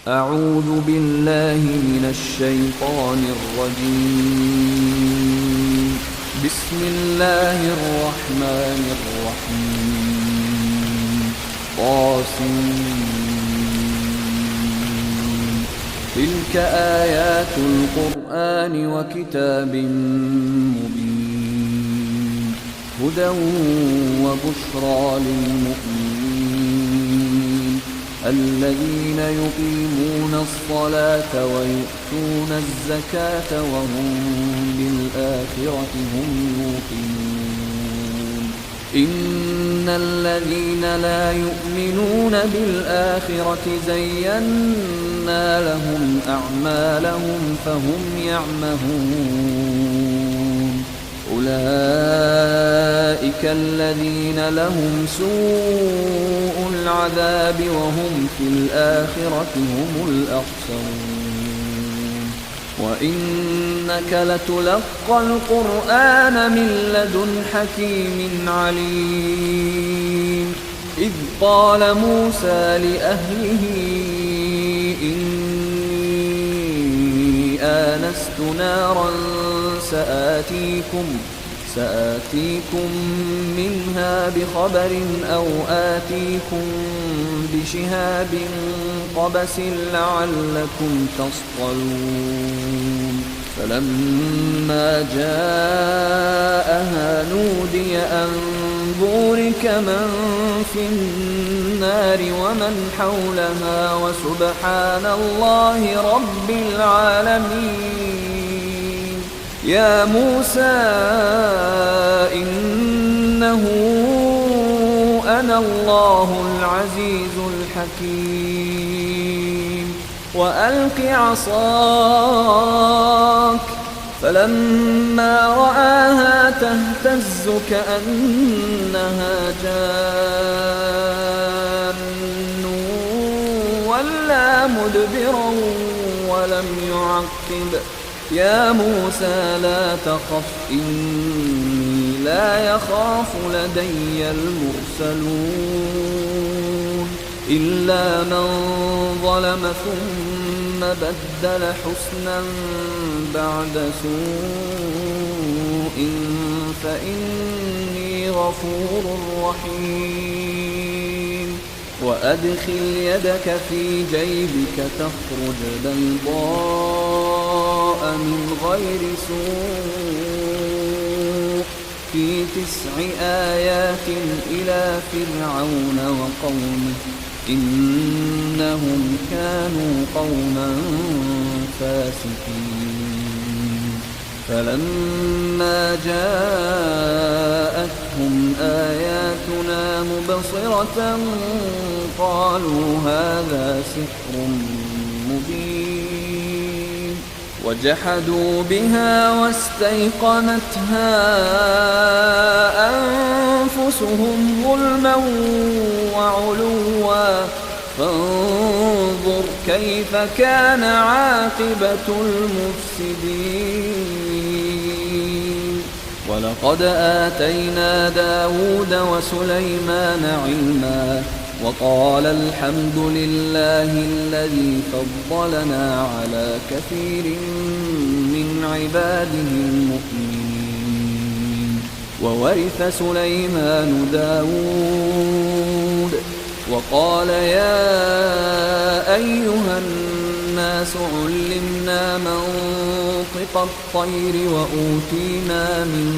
أعوذ بالله من الشيطان الرجيم. بسم الله الرحمن الرحيم. طاسين. تلك آيات القرآن وكتاب مبين. هدى وبشرى للمؤمنين الذين يقيمون الصلاة ويؤتون الزكاة وهم بالآخرة هم يوقنون. إن الذين لا يؤمنون بالآخرة زينا لهم أعمالهم فهم يعمهون. أولئك الذين لهم سوء العذاب وهم في الآخرة هم الأخسرون. وإنك لتلقى القرآن من لدن حكيم عليم. إذ قال موسى لأهله إني آنست نارا سآتيكم منها بخبر أو آتيكم بشهاب قبس لعلكم تصطلون. فلما جاءها نودي أن بورك من في النار ومن حولها وسبحان الله رب العالمين. يا موسى إنه أنا الله العزيز الحكيم. وألق عصاك. فلما رآها تهتز كأنها جان ولا مدبرا ولم يعقب. يا موسى لا تخف إني لا يخاف لدي المرسلون إلا من ظلم ثم بدل حسنا بعد سوء فإني غفور رحيم. وأدخل يدك في جيبك تخرج بيضاء من غير سوء في 9 آيات إلى فرعون وقومه إنهم كانوا قوما فاسقين. فلما جاءتهم آياتنا مبصرة قالوا هذا سحر مبين. وجحدوا بها واستيقنتها أنفسهم ظلما وعلوا فانظر كيف كان عاقبة المفسدين. ولقد آتينا داود وسليمان علما وقال الحمد لله الذي فضلنا على كثير من عباده المؤمنين. وورث سليمان داود وقال يا أيها الناس علمنا منطق الطير وأوتينا من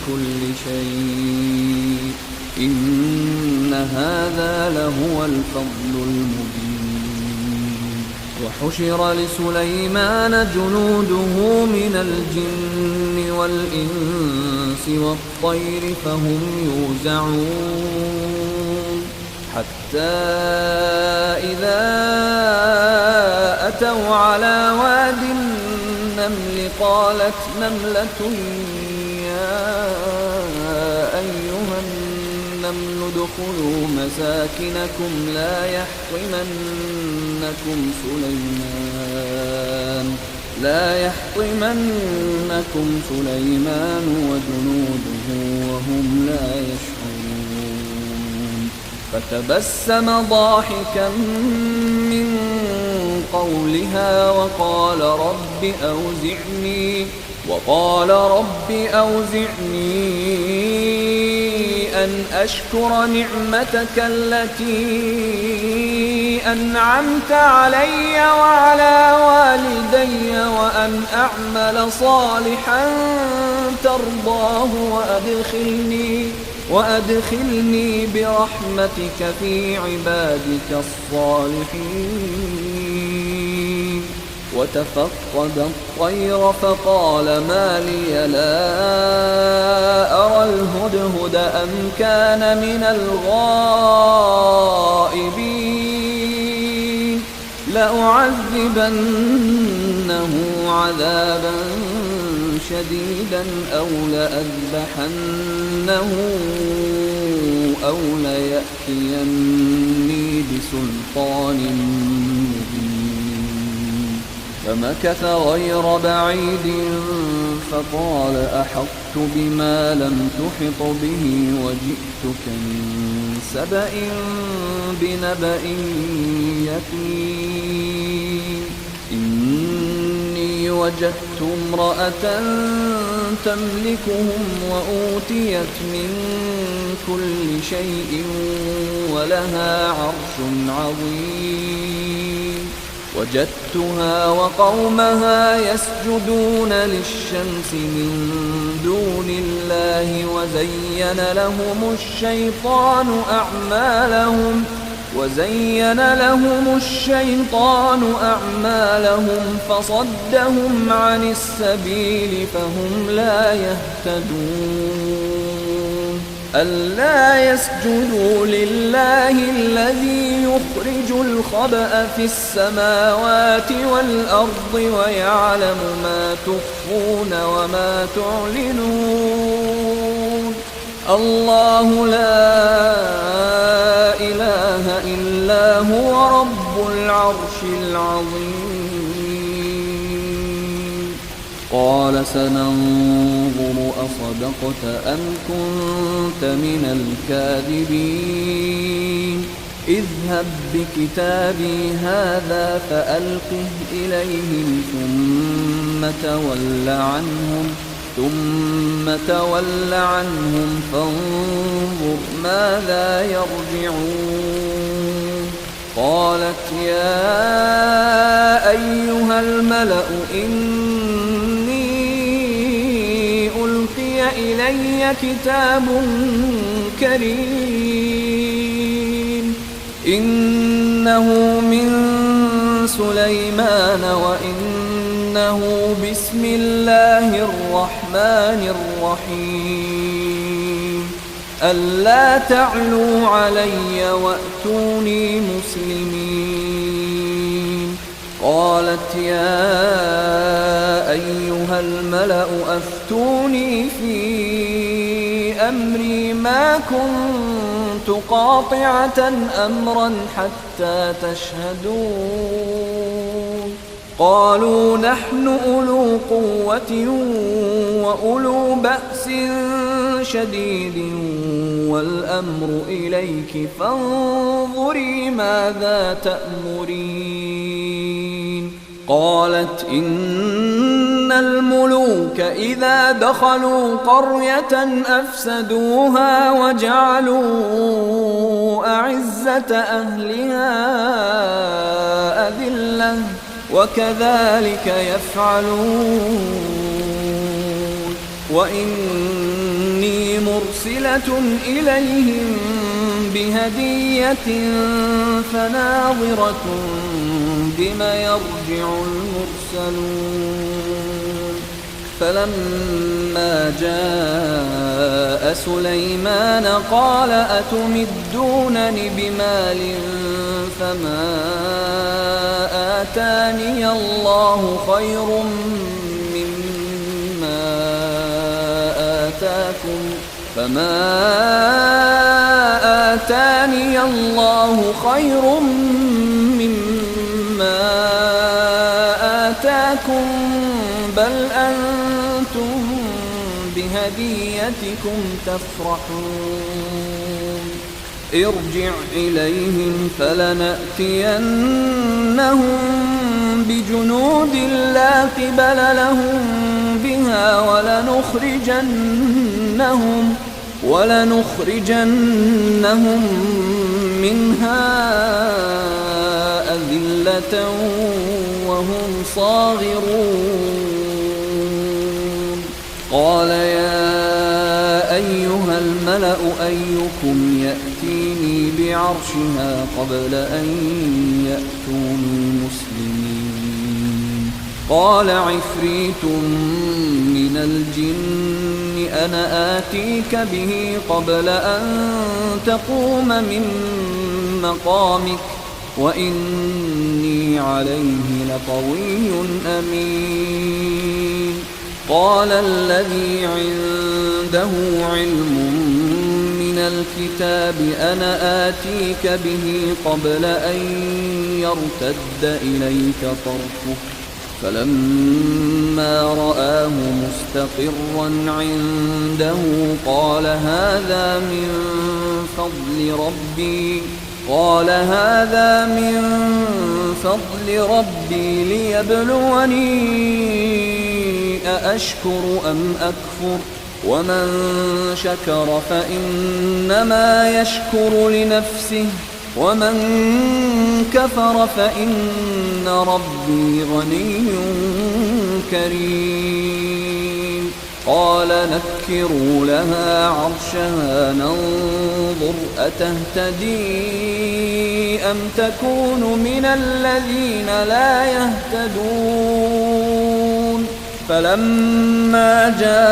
كل شيء إن هذا لهو الفضل المبين. وحشر لسليمان جنوده من الجن والإنس والطير فهم يوزعون حتى إذا أتوا على واد النمل قالت نملة يا أيها النمل ادخلوا مساكنكم لا يحطمنكم سليمان وجنوده وهم لا يشعرون. فتبسم ضاحكا من قولها وقال رب أوزعني أن أشكر نعمتك التي أنعمت علي وعلى والدي وأن أعمل صالحا ترضاه وأدخلني برحمتك في عبادك الصالحين. وتفقد الطير فقال ما لي لا أرى الهدهد أم كان من الغائبين لأعذبنه عذابا شديدا أو لأذبحنه أو ليأتيني بسلطان مبين. فمكث غير بعيد فقال أحطت بما لم تحط به وجئتك من سبأ بنبأ يقين. إني وجدت امرأة تملكهم وأوتيت من كل شيء ولها عرش عظيم. وجدتها وقومها يسجدون للشمس من دون الله وزين لهم الشيطان أعمالهم فصدهم عن السبيل فهم لا يهتدون. ألا يسجدوا لله الذي يخرج الخبأ في السماوات والأرض ويعلم ما تخفون وما تعلنون. الله لا إله إلا هو رب العرش العظيم. قال سننظر أصدقت أم كنت من الكاذبين. اذهب بكتابي هذا فألقه إليهم ثم تول عنهم فانظر ماذا يرجعون. قالت يا أيها الملأ إني ألقي إلي كتاب كريم إنه من سليمان وإنه بسم الله الرحمن الرحيم. ألا تعلوا علي وأتوني مسلمين. قالت يا أيها الملأ أفتوني في أمري ما كنت قاطعة أمرا حتى تشهدون. قالوا نحن أولو قوة وأولو بأس شديد والأمر إليك فانظري ماذا تأمرين. قالت إن الملوك إذا دخلوا قرية أفسدوها وجعلوا أعزة أهلها أذلة وكذلك يفعلون. وإني مرسلة إليهم بهدية فناظرة بما يرجع المرسلون. فلما جاء سليمان قال أتمدونني بمال فما آتاني الله خير مما آتاكم بل أنتم بهديتكم تفرحون. ارجع إليهم فلنأتينهم بجنود لا قبل لهم بها ولنخرجنهم منها أذلة وهم صاغرون. قال يا أيها الملأ أيكم يأتيني بعرشها قبل أن يأتوني مسلمين. قال عفريت من الجن أنا آتيك به قبل أن تقوم من مقامك وإني عليه لقوي أمين. قال الذي عنده علم من الكتاب أنا آتيك به قبل أن يرتد إليك طرفك فلما رآه مستقرا عنده قال هذا من فضل ربي ليبلوني أأشكر أم أكفر ومن شكر فإنما يشكر لنفسه ومن كفر فإن ربي غني كريم. قال نكروا لها عرشها ننظر أتهتدي أم تكون من الذين لا يهتدون. فلما جاءت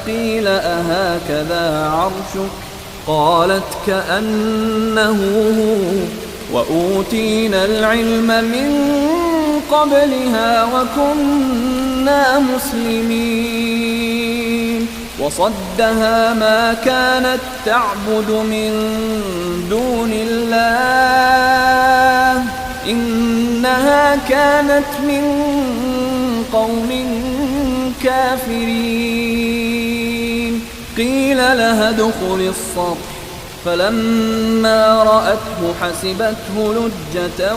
قيل أهكذا عرشك قالت كأنه هو وأوتينا العلم من قبلها وكنا مسلمين. وصدها ما كانت تعبد من دون الله إنها كانت من قوم كافرين. قيل لها ادخل الصرح فلما رأته حسبته لجة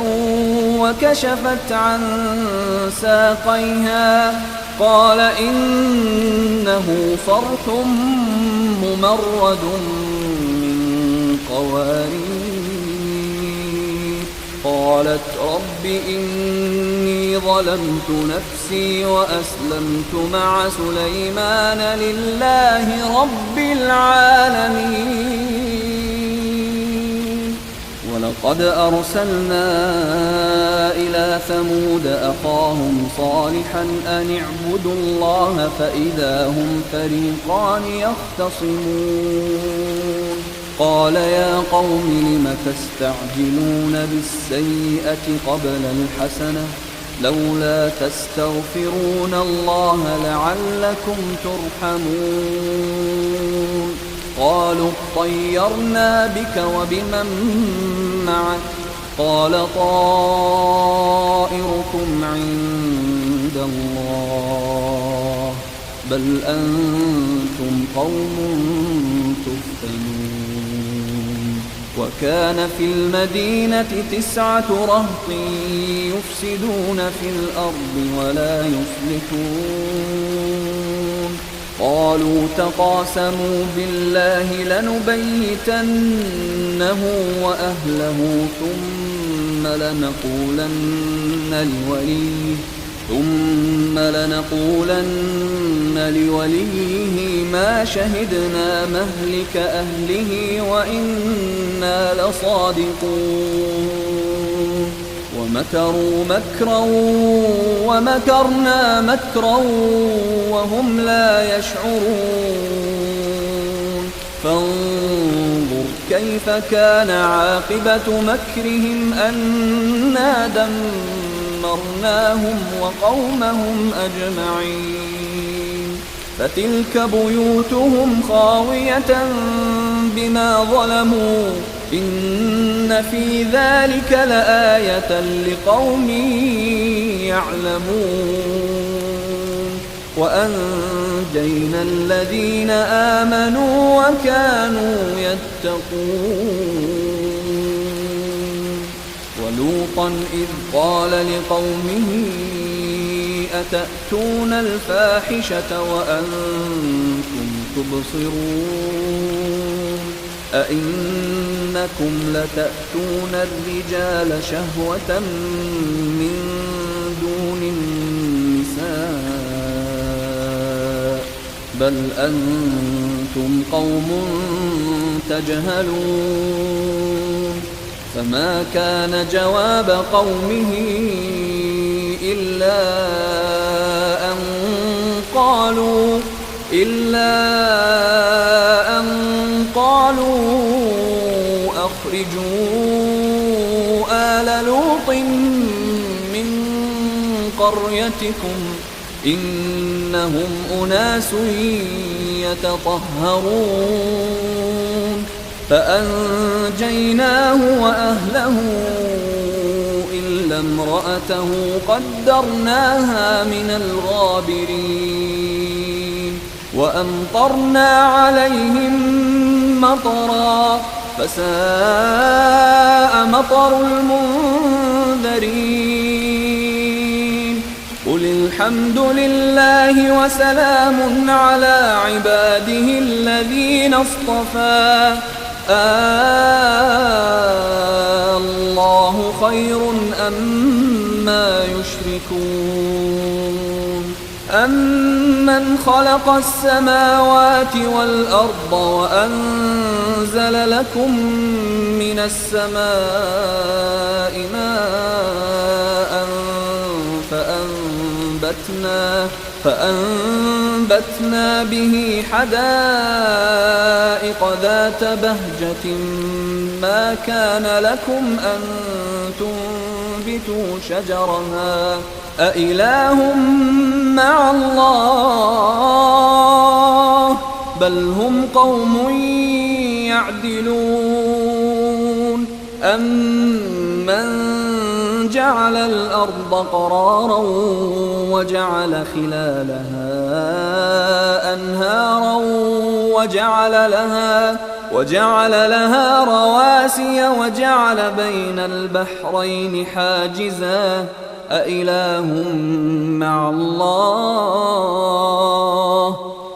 وكشفت عن ساقيها قال إنه صرح ممرد من قوارير. قالت رب إني ظلمت نفسي وأسلمت مع سليمان لله رب العالمين. ولقد أرسلنا إلى ثمود أخاهم صالحا أن اعبدوا الله فإذا هم فريقان يختصمون. قال يا قوم لم تستعجلون بالسيئة قبل الحسنة لولا تستغفرون الله لعلكم ترحمون. قالوا اطيرنا بك وبمن معك قال طائركم عند الله بل أنتم قوم تفتنون. وكان في المدينة 9 رهط يفسدون في الأرض ولا يصلحون. قالوا تقاسموا بالله لنبيتنه وأهله ثم لنقولن لوليه ما شهدنا مهلك أهله وإنا لصادقون. ومكروا مكرا ومكرنا مكرا وهم لا يشعرون. فانظر كيف كان عاقبة مكرهم أنا دمرناهم وقومهم أجمعين. فتلك بيوتهم خاوية بما ظلموا إن في ذلك لآية لقوم يعلمون. وأنجينا الذين آمنوا وكانوا يتقون. ولوطا إذ قال لقومه أتأتون الفاحشة وأنتم تبصرون أئنكم لتأتون الرجال شهوة من دون النساء بل أنتم قوم تجهلون فما كان جواب قومه إلا أن قالوا أخرجوا آل لوط من قريتكم إنهم أناس يتطهرون فأنجيناه وأهله إلا امرأته قدرناها من الغابرين وأمطرنا عليهم مطرا فساء مطر المنذرين قل الحمد لله وسلام على عباده الذين اصطفى الله خير أمّا يشركون أمن خلق السماوات والأرض وأنزل لكم من السماء ماء فأنبتنا به حدائق ذات بهجة ما كان لكم أن تنبتوا شجرها أإله مع الله بل هم قوم يعدلون أمن جعل الأرض قرارا وجعل خلالها أنهارا وجعل لها رواسي وجعل بين البحرين حاجزا أإله مع الله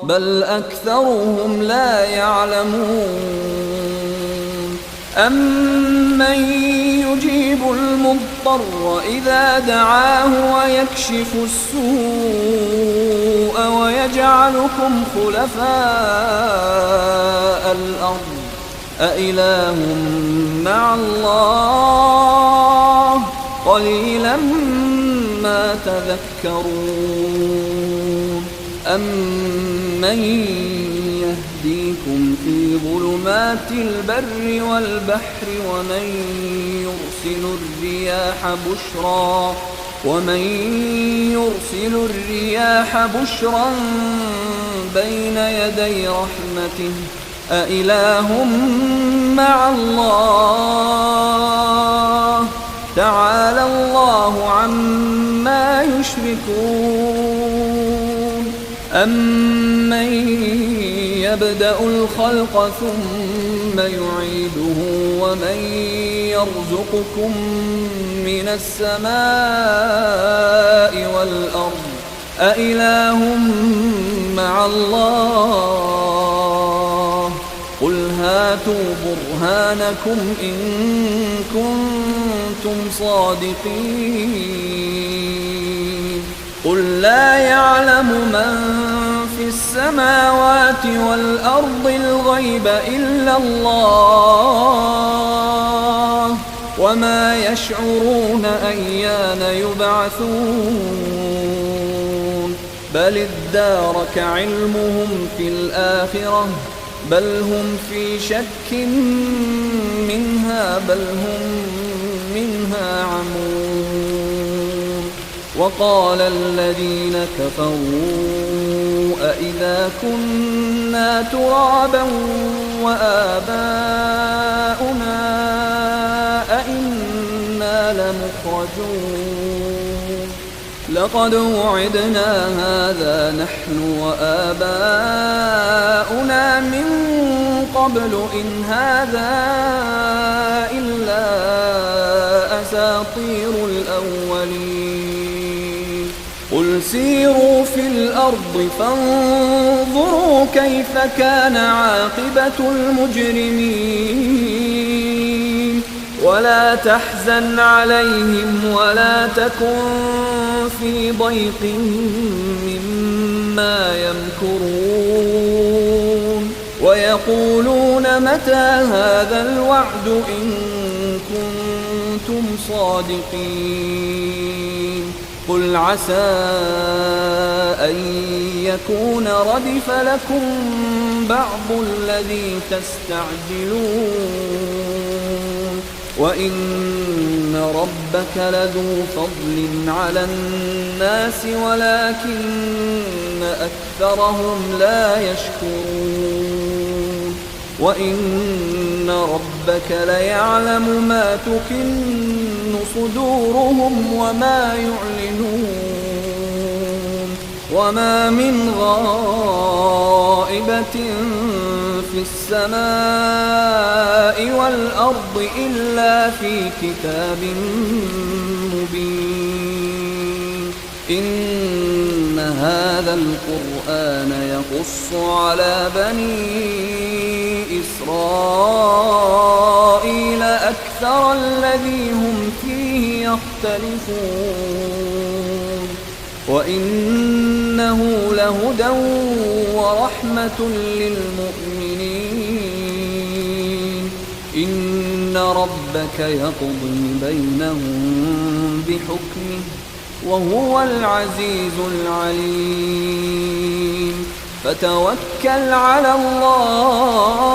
بل أكثرهم لا يعلمون أمن يجيب المضطر إذا دعاه ويكشف السوء ويجعلكم خلفاء الأرض أإله مع الله قليلا ما تذكرون أمن يهديكم في ظلمات البر والبحر ومن يرسل الرياح بشرا بين يدي رحمته أإله مع الله تعالى الله عما يشركون أمن يبدأ الخلق ثم يعيده ومن يرزقكم من السماء والأرض أإله مع الله قل هاتوا برهانكم إن كنتم صادقين قل لا يعلم من في السماوات والأرض الغيب إلا الله وما يشعرون أيان يبعثون بل ادارك علمهم في الآخرة بل هم في شك منها بل هم منها عمون وقال الذين كفروا أئذا كنا ترابا وآباؤنا أئنا لمخرجون لقد وعدنا هذا نحن وآباؤنا من قبل إن هذا إلا أساطير الأولين قل سيروا في الأرض فانظروا كيف كان عاقبة المجرمين ولا تحزن عليهم ولا تكن في ضيق مما يمكرون ويقولون متى هذا الوعد إن كنتم صادقين قل عسى أن يكون ردف لكم بعض الذي تستعجلون وإن ربك لذو فضل على الناس ولكن أكثرهم لا يشكرون وإن ربك ليعلم ما تكن صدورهم وما يعلنون وما من غائبة في السماء والأرض إلا في كتاب مبين إن هذا القرآن يقص على بني إسرائيل أكثر الذي هم فيه يختلفون وإنه لهدى ورحمة للمؤمنين إن ربك يقضي بينهم بحكمه وهو العزيز العليم فتوكل على الله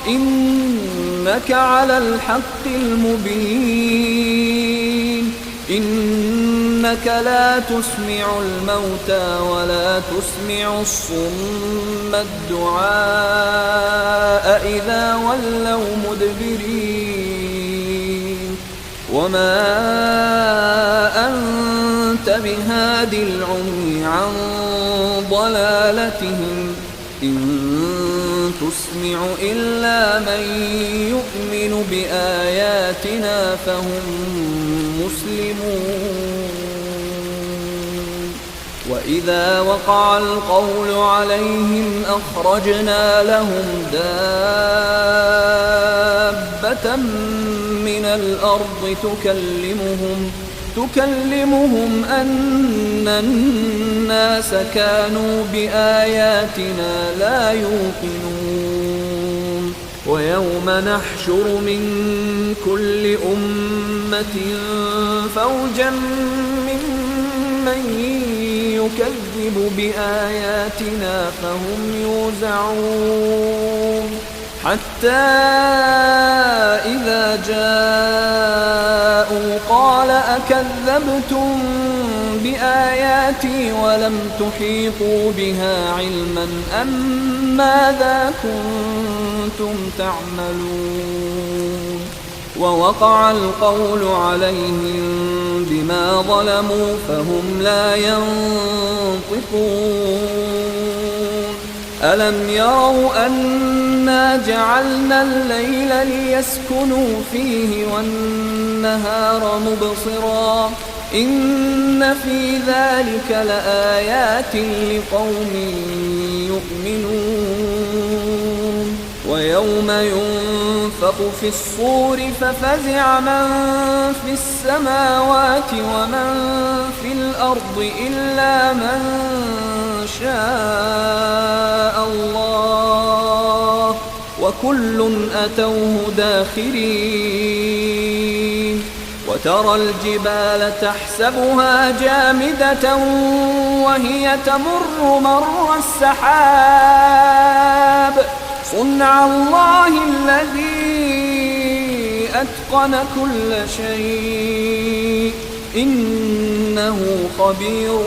إنك على الحق المبين إنك لا تسمع الموتى ولا تسمع الصم الدعاء إذا ولوا مدبرين وما أنت بهاد العمي عن ضلالتهم إن تسمع إلا من يؤمن بآياتنا فهم مسلمون وإذا وقع القول عليهم أخرجنا لهم دابة من الأرض تكلمهم أن الناس كانوا بآياتنا لا يوقنون ويوم نحشر من كل أمة فوجا ممن يكذب بآياتنا فهم يوزعون حتى إذا جاءوا قال أكذبتم بآياتي ولم تحيطوا بها علما أم ماذا كنتم تعملون ووقع القول عليهم بما ظلموا فهم لا ينطقون ألم يروا أنا جعلنا الليل ليسكنوا فيه والنهار مبصرا إن في ذلك لآيات لقوم يؤمنون ويوم ينفخ في الصور ففزع من في السماوات ومن في الأرض إلا من شاء الله وكل أتوه داخرين وترى الجبال تحسبها جامدة وهي تمر مر السحاب صنع الله الذي أتقن كل شيء إنه خبير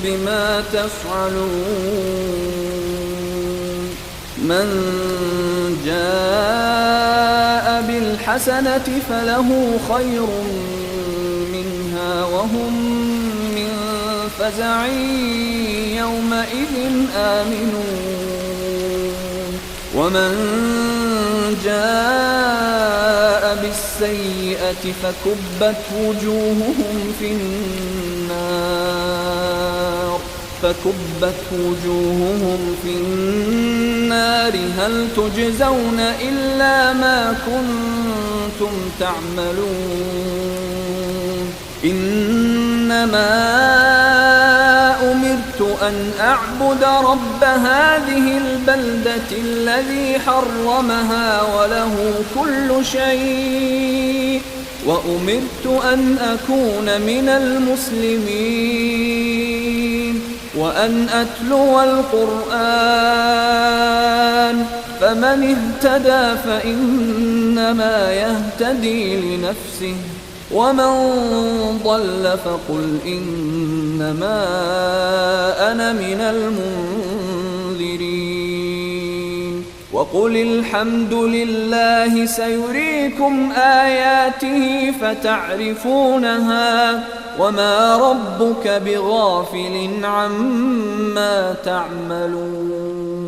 بما تفعلون من جاء بالحسنة فله خير منها وهم من فزع يومئذ آمنون ومن جاء بالسيئة فكبت وجوههم في النار هل تجزون إلا ما كنتم تعملون إنما أمرت أن أعبد رب هذه البلدة الذي حرمها وله كل شيء وأمرت أن أكون من المسلمين وأن أتلو القرآن فمن اهتدى فإنما يهتدي لنفسه ومن ضل فقل إنما أنا من المنذرين وقل الحمد لله سيريكم آياته فتعرفونها وما ربك بغافل عما تعملون